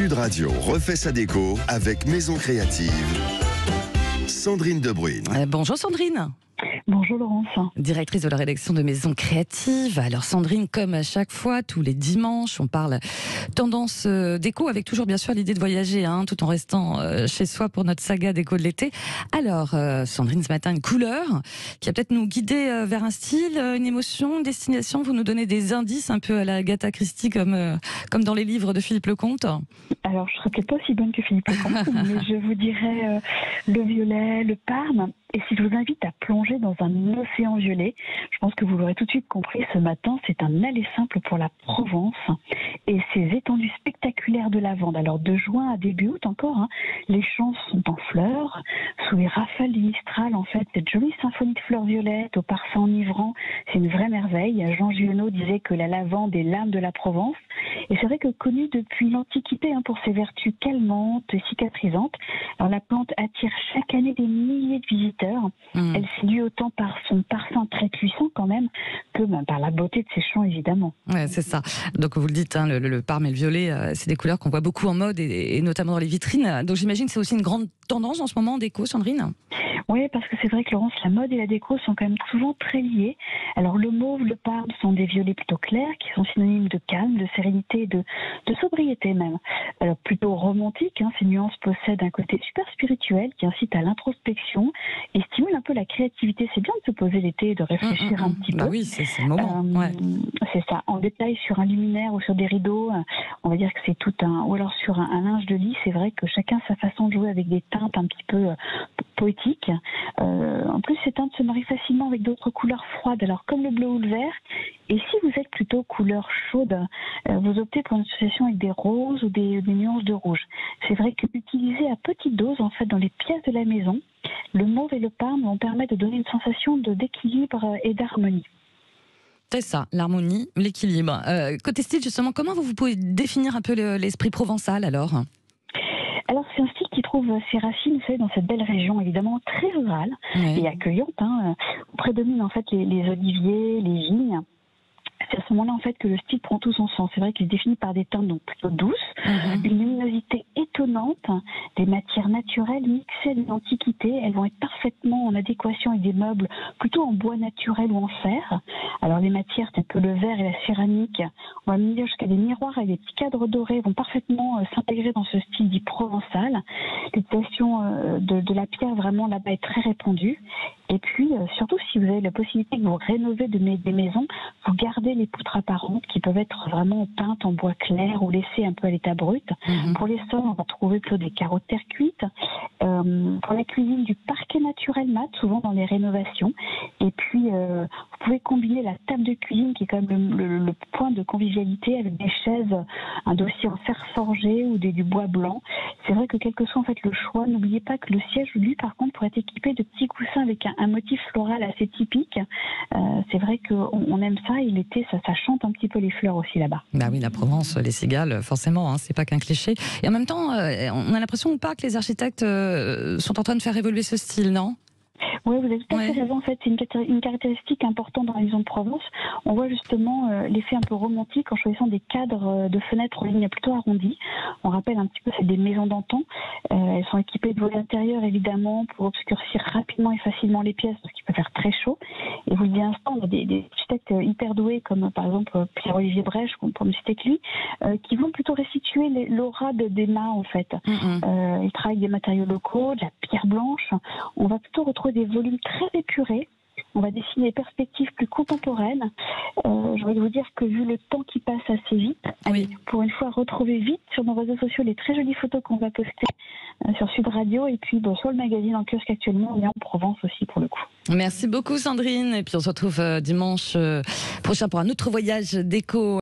Sud Radio refait sa déco avec Maison Créative. Sandrine Debruyne. Bonjour Sandrine. Bonjour Laurence. Directrice de la rédaction de Maison Créative. Alors Sandrine, comme à chaque fois, tous les dimanches, on parle tendance déco avec toujours bien sûr l'idée de voyager, tout en restant chez soi pour notre saga déco de l'été. Alors Sandrine, ce matin, une couleur qui va peut-être nous guider vers un style, une émotion, une destination. Vous nous donnez des indices un peu à la Agatha Christie comme dans les livres de Philippe Lecomte. Alors je serais peut-être pas aussi bonne que Philippe Lecomte, mais je vous dirais le violet, le parme. Et si je vous invite à plonger dans un océan violet, je pense que vous l'aurez tout de suite compris, ce matin, c'est un aller simple pour la Provence et ses étendues spectaculaires de lavande. Alors de juin à début août encore, les champs sont en fleurs, sous les rafales du Mistral, en fait, cette jolie symphonie de fleurs violettes au parfum enivrant, c'est une vraie merveille. Jean Giono disait que la lavande est l'âme de la Provence. Et c'est vrai que connue depuis l'Antiquité pour ses vertus calmantes et cicatrisantes, alors la plante attire chaque année des milliers de visiteurs. Elle séduit autant par son parfum très puissant quand même que par la beauté de ses champs évidemment. Ouais, c'est ça. Donc vous le dites, le parme et le violet, c'est des couleurs qu'on voit beaucoup en mode et notamment dans les vitrines. Donc j'imagine que c'est aussi une grande tendance en ce moment en déco, Sandrine. Oui, parce que c'est vrai que Laurence, la mode et la déco sont quand même souvent très liées. Alors le mauve, le parme sont des violets plutôt clairs qui sont synonymes de calme, de sérénité, de sobriété même. Alors plutôt romantique, ces nuances possèdent un côté super spirituel qui incite à l'introspection et stimule un peu la créativité. C'est bien de se poser l'été et de réfléchir un petit peu. Bah oui, c'est le moment. Ouais. C'est ça. En détail sur un luminaire ou sur des rideaux, on va dire que c'est tout un... Ou alors sur un linge de lit, c'est vrai que chacun a sa façon de jouer avec des teintes un petit peu poétiques. En plus, ces teintes se marient facilement avec d'autres couleurs froides, alors comme le bleu ou le vert. Et si vous êtes plutôt couleur chaude, vous optez pour une association avec des roses ou des nuances de rouge. C'est vrai que utilisé à petite dose, en fait, dans les pièces de la maison, le mauve et le parme vont permettre de donner une sensation d'équilibre et d'harmonie. C'est ça, l'harmonie, l'équilibre. Côté style, justement, comment vous pouvez définir un peu l'esprit provençal alors ? Alors c'est un style qui trouve ses racines, vous savez, dans cette belle région évidemment très rurale et accueillante, où prédominent en fait les oliviers, les vignes. C'est à ce moment-là en fait que le style prend tout son sens. C'est vrai qu'il est défini par des teintes donc plutôt douces, une luminosité étonnante, des matières naturelles mixées à l'Antiquité. Elles vont être parfaitement en adéquation avec des meubles plutôt en bois naturel ou en fer. Alors les matières telles que le verre et la céramique, on va venir jusqu'à des miroirs et des petits cadres dorés vont parfaitement s'intégrer dans ce style dit provençal. L'utilisation de la pierre vraiment là-bas est très répandue. Et puis surtout si vous avez la possibilité de vous rénover des maisons, vous gardez les poutres apparentes qui peuvent être vraiment peintes en bois clair ou laissées un peu à l'état brut. Pour les sols, on va trouver plutôt des carreaux de terre cuite. Pour la cuisine, du parquet naturel mat, souvent dans les rénovations. Et puis, vous pouvez combiner la table de cuisine qui est quand même le point de convivialité avec des chaises, un dossier en fer forgé ou du bois blanc. C'est vrai que quel que soit en fait le choix, n'oubliez pas que le siège, lui, par contre, pourrait être équipé de petits coussins avec un motif floral assez typique. C'est vrai qu'on aime ça et l'été, ça chante un petit peu les fleurs aussi là-bas. Bah oui, la Provence, les cigales, forcément, c'est pas qu'un cliché. Et en même temps, on a l'impression ou pas que les architectes sont en train de faire évoluer ce style, non ? Oui, vous avez tout à fait raison. En fait, c'est une caractéristique importante dans la maison de Provence. On voit justement l'effet un peu romantique en choisissant des cadres de fenêtres en ligne plutôt arrondies. On rappelle un petit peu, c'est des maisons d'antan. Elles sont équipées de volets intérieurs, évidemment, pour obscurcir rapidement et facilement les pièces, parce qu'il peut faire très chaud. Et vous le dites à l'instant, on a des architectes hyper doués, comme par exemple Pierre-Olivier Brèche, pour ne citer que lui, qui vont plutôt restituer l'aura des mâts, en fait. Ils travaillent avec des matériaux locaux, de la pierre blanche. On va plutôt retrouver des volumes très épurés. On va dessiner des perspectives plus contemporaines. J'ai envie de vous dire que vu le temps qui passe assez vite, allez, pour une fois retrouver vite sur nos réseaux sociaux les très jolies photos qu'on va poster sur Sud Radio et puis sur le magazine en kiosque actuellement, on est en Provence aussi pour le coup. Merci beaucoup Sandrine et puis on se retrouve dimanche prochain pour un autre voyage déco.